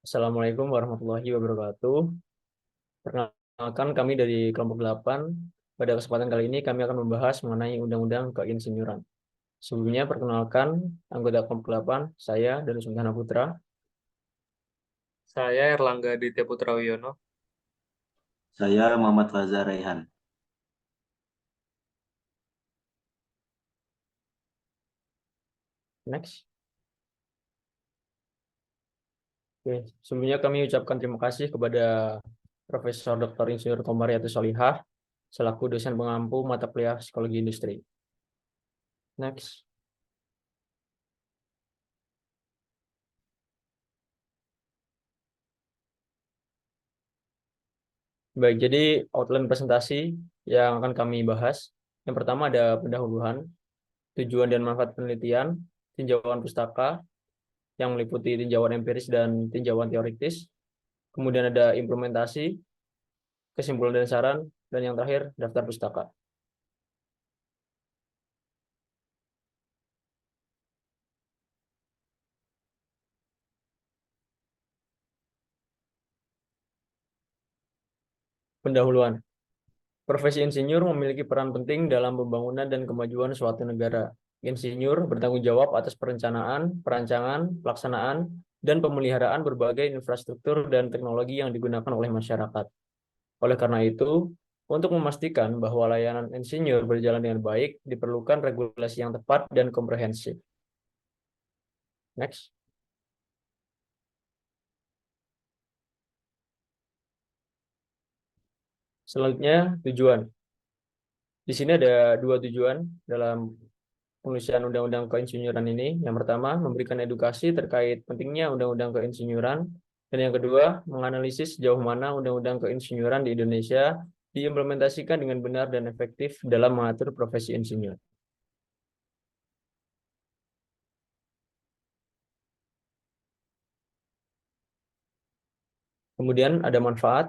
Assalamualaikum warahmatullahi wabarakatuh. Perkenalkan kami dari kelompok 8. Pada kesempatan kali ini kami akan membahas mengenai Undang-Undang Keinsinyuran. Sebelumnya perkenalkan anggota kelompok 8, saya Danus Sumantana Putra. Saya Erlangga Aditya Putra Wiono. Saya Muhammad Faza Raihan. Next. Oke, sebelumnya kami ucapkan terima kasih kepada Profesor Dr. Insinyur Komariati Solihah selaku dosen pengampu mata kuliah Psikologi Industri. Next. Baik, jadi outline presentasi yang akan kami bahas. Yang pertama ada pendahuluan, tujuan dan manfaat penelitian, tinjauan pustaka yang meliputi tinjauan empiris dan tinjauan teoritis. Kemudian ada implementasi, kesimpulan dan saran, dan yang terakhir daftar pustaka. Pendahuluan. Profesi insinyur memiliki peran penting dalam pembangunan dan kemajuan suatu negara. Insinyur bertanggung jawab atas perencanaan, perancangan, pelaksanaan, dan pemeliharaan berbagai infrastruktur dan teknologi yang digunakan oleh masyarakat. Oleh karena itu, untuk memastikan bahwa layanan insinyur berjalan dengan baik, diperlukan regulasi yang tepat dan komprehensif. Next. Selanjutnya, tujuan. Di sini ada dua tujuan dalam penulisan Undang-Undang Keinsinyuran ini. Yang pertama, memberikan edukasi terkait pentingnya Undang-Undang Keinsinyuran. Dan yang kedua, menganalisis sejauh mana Undang-Undang Keinsinyuran di Indonesia diimplementasikan dengan benar dan efektif dalam mengatur profesi insinyur. Kemudian ada manfaat.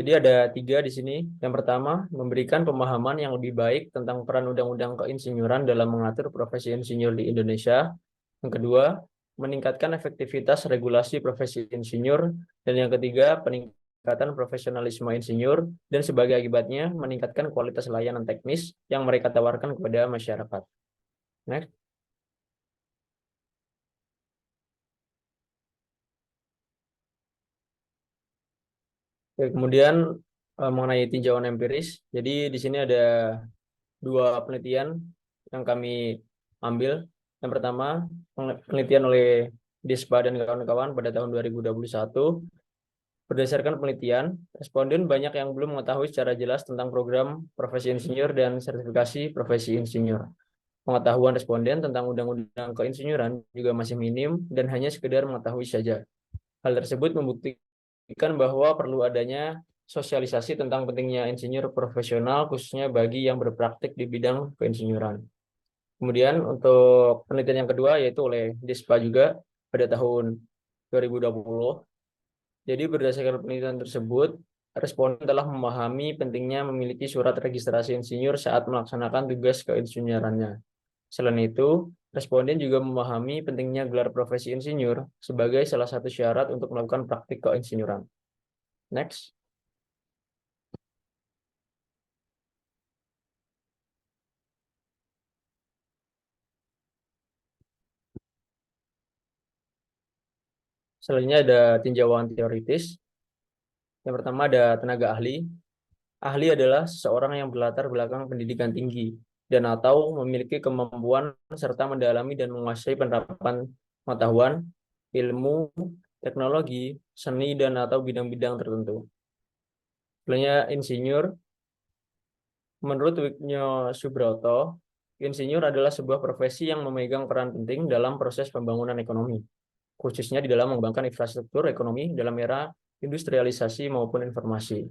Jadi ada tiga di sini. Yang pertama, memberikan pemahaman yang lebih baik tentang peran Undang-Undang Keinsinyuran dalam mengatur profesi insinyur di Indonesia. Yang kedua, meningkatkan efektivitas regulasi profesi insinyur. Dan yang ketiga, peningkatan profesionalisme insinyur. Dan sebagai akibatnya, meningkatkan kualitas layanan teknis yang mereka tawarkan kepada masyarakat. Next. Oke, kemudian mengenai tinjauan empiris. Jadi di sini ada dua penelitian yang kami ambil. Yang pertama, penelitian oleh Dispa dan kawan-kawan pada tahun 2021. Berdasarkan penelitian, responden banyak yang belum mengetahui secara jelas tentang program profesi insinyur dan sertifikasi profesi insinyur. Pengetahuan responden tentang undang-undang keinsinyuran juga masih minim dan hanya sekedar mengetahui saja. Hal tersebut membuktikan bahwa perlu adanya sosialisasi tentang pentingnya insinyur profesional, khususnya bagi yang berpraktik di bidang keinsinyuran. Kemudian untuk penelitian yang kedua yaitu oleh Dispa juga pada tahun 2020. Jadi berdasarkan penelitian tersebut, responden telah memahami pentingnya memiliki surat registrasi insinyur saat melaksanakan tugas keinsinyurannya. Selain itu, responden juga memahami pentingnya gelar profesi insinyur sebagai salah satu syarat untuk melakukan praktik keinsinyuran. Next. Selanjutnya ada tinjauan teoritis. Yang pertama ada tenaga ahli. Ahli adalah seseorang yang berlatar belakang pendidikan tinggi dan atau memiliki kemampuan serta mendalami dan menguasai penerapan pengetahuan, ilmu, teknologi, seni, dan atau bidang-bidang tertentu. Selanjutnya insinyur. Menurut Wigno Subroto, insinyur adalah sebuah profesi yang memegang peran penting dalam proses pembangunan ekonomi, khususnya di dalam mengembangkan infrastruktur ekonomi dalam era industrialisasi maupun informasi.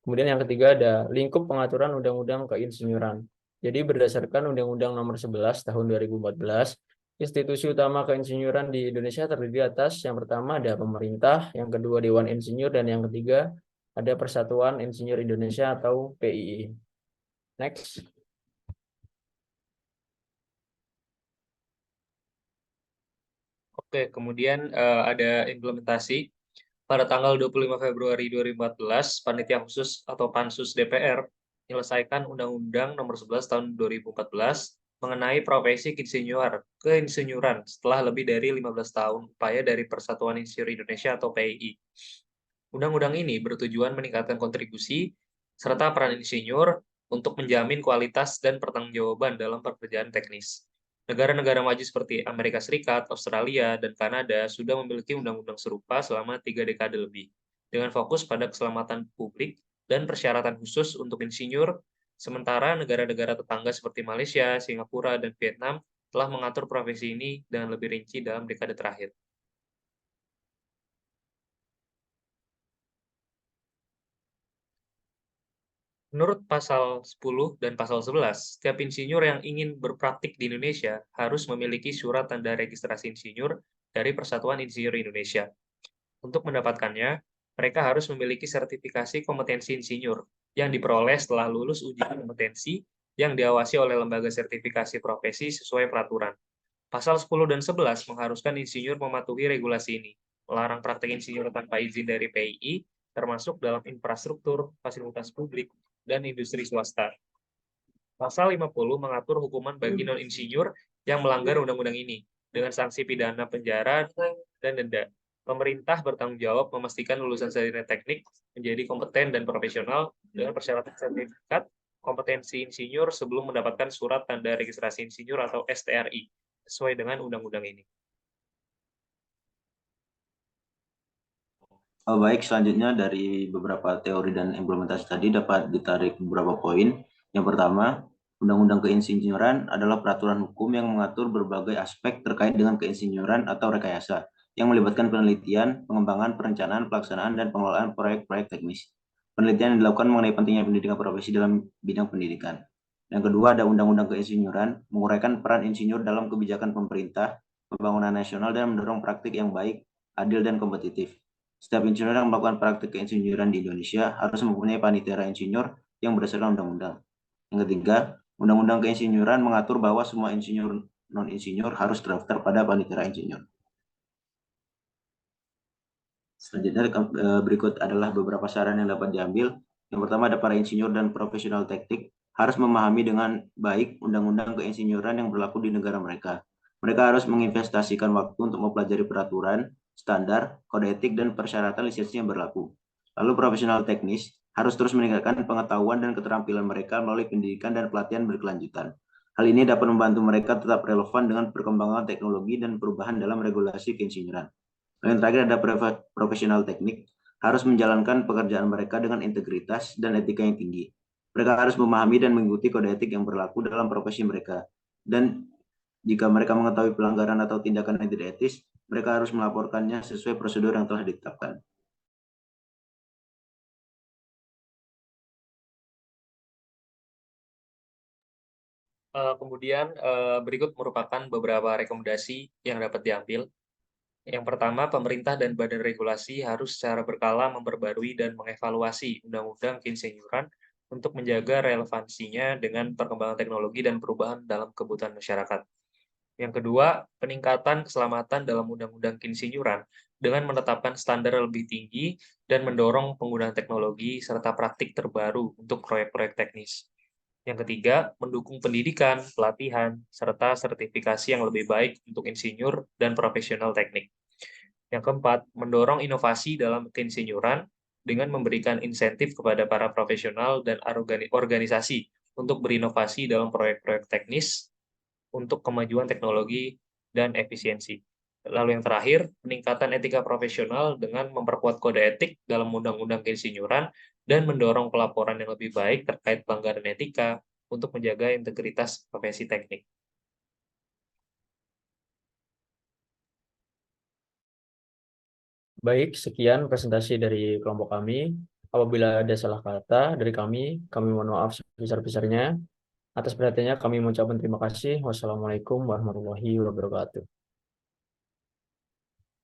Kemudian yang ketiga ada lingkup pengaturan undang-undang keinsinyuran. Jadi berdasarkan Undang-Undang Nomor 11 Tahun 2014, institusi utama keinsinyuran di Indonesia terdiri atas yang pertama ada pemerintah, yang kedua Dewan Insinyur, dan yang ketiga ada Persatuan Insinyur Indonesia atau PII. Next. Oke, kemudian ada implementasi. Pada tanggal 25 Februari 2014, Panitia Khusus atau Pansus DPR menyelesaikan Undang-Undang Nomor 11 Tahun 2014 mengenai profesi keinsinyuran setelah lebih dari 15 tahun upaya dari Persatuan Insinyur Indonesia atau PII. Undang-undang ini bertujuan meningkatkan kontribusi serta peran insinyur untuk menjamin kualitas dan pertanggungjawaban dalam pekerjaan teknis. Negara-negara maju seperti Amerika Serikat, Australia, dan Kanada sudah memiliki undang-undang serupa selama 3 dekade lebih, dengan fokus pada keselamatan publik dan persyaratan khusus untuk insinyur, sementara negara-negara tetangga seperti Malaysia, Singapura, dan Vietnam telah mengatur profesi ini dengan lebih rinci dalam dekade terakhir. Menurut pasal 10 dan pasal 11, setiap insinyur yang ingin berpraktik di Indonesia harus memiliki surat tanda registrasi insinyur dari Persatuan Insinyur Indonesia. Untuk mendapatkannya, mereka harus memiliki sertifikasi kompetensi insinyur yang diperoleh setelah lulus uji kompetensi yang diawasi oleh lembaga sertifikasi profesi sesuai peraturan. Pasal 10 dan 11 mengharuskan insinyur mematuhi regulasi ini, melarang praktik insinyur tanpa izin dari PII, termasuk dalam infrastruktur, fasilitas publik, dan industri swasta. Pasal 50 mengatur hukuman bagi non-insinyur yang melanggar undang-undang ini, dengan sanksi pidana penjara dan denda. Pemerintah bertanggung jawab memastikan lulusan sarjana teknik menjadi kompeten dan profesional dengan persyaratan sertifikat kompetensi insinyur sebelum mendapatkan surat tanda registrasi insinyur atau STRI, sesuai dengan undang-undang ini. Baik, selanjutnya dari beberapa teori dan implementasi tadi dapat ditarik beberapa poin. Yang pertama, Undang-Undang Keinsinyuran adalah peraturan hukum yang mengatur berbagai aspek terkait dengan keinsinyuran atau rekayasa, yang melibatkan penelitian, pengembangan, perencanaan, pelaksanaan, dan pengelolaan proyek-proyek teknis. Penelitian yang dilakukan mengenai pentingnya pendidikan profesi dalam bidang pendidikan. Yang kedua, ada Undang-Undang Keinsinyuran, menguraikan peran insinyur dalam kebijakan pemerintah, pembangunan nasional, dan mendorong praktik yang baik, adil, dan kompetitif. Setiap insinyur yang melakukan praktik keinsinyuran di Indonesia harus mempunyai panitera insinyur yang berdasarkan undang-undang. Yang ketiga, Undang-Undang Keinsinyuran mengatur bahwa semua insinyur non-insinyur harus terdaftar pada panitera insinyur. Selanjutnya berikut adalah beberapa saran yang dapat diambil. Yang pertama, ada para insinyur dan profesional teknik harus memahami dengan baik undang-undang keinsinyuran yang berlaku di negara mereka. Mereka harus menginvestasikan waktu untuk mempelajari peraturan, standar, kode etik, dan persyaratan lisensi yang berlaku. Lalu profesional teknis harus terus meningkatkan pengetahuan dan keterampilan mereka melalui pendidikan dan pelatihan berkelanjutan. Hal ini dapat membantu mereka tetap relevan dengan perkembangan teknologi dan perubahan dalam regulasi keinsinyuran. Yang terakhir ada profesional teknik harus menjalankan pekerjaan mereka dengan integritas dan etika yang tinggi. Mereka harus memahami dan mengikuti kode etik yang berlaku dalam profesi mereka. Dan jika mereka mengetahui pelanggaran atau tindakan yang tidak etis, mereka harus melaporkannya sesuai prosedur yang telah ditetapkan. Kemudian berikut merupakan beberapa rekomendasi yang dapat diambil. Yang pertama, pemerintah dan badan regulasi harus secara berkala memperbarui dan mengevaluasi undang-undang keinsinyuran untuk menjaga relevansinya dengan perkembangan teknologi dan perubahan dalam kebutuhan masyarakat. Yang kedua, peningkatan keselamatan dalam undang-undang keinsinyuran dengan menetapkan standar lebih tinggi dan mendorong penggunaan teknologi serta praktik terbaru untuk proyek-proyek teknis. Yang ketiga, mendukung pendidikan, pelatihan, serta sertifikasi yang lebih baik untuk insinyur dan profesional teknik. Yang keempat, mendorong inovasi dalam keinsinyuran dengan memberikan insentif kepada para profesional dan organisasi untuk berinovasi dalam proyek-proyek teknis untuk kemajuan teknologi dan efisiensi. Lalu yang terakhir, peningkatan etika profesional dengan memperkuat kode etik dalam undang-undang keinsinyuran dan mendorong pelaporan yang lebih baik terkait pelanggaran etika untuk menjaga integritas profesi teknik. Baik, sekian presentasi dari kelompok kami. Apabila ada salah kata dari kami mohon maaf sebesar-besarnya. Atas perhatiannya kami mengucapkan terima kasih. Wassalamualaikum warahmatullahi wabarakatuh.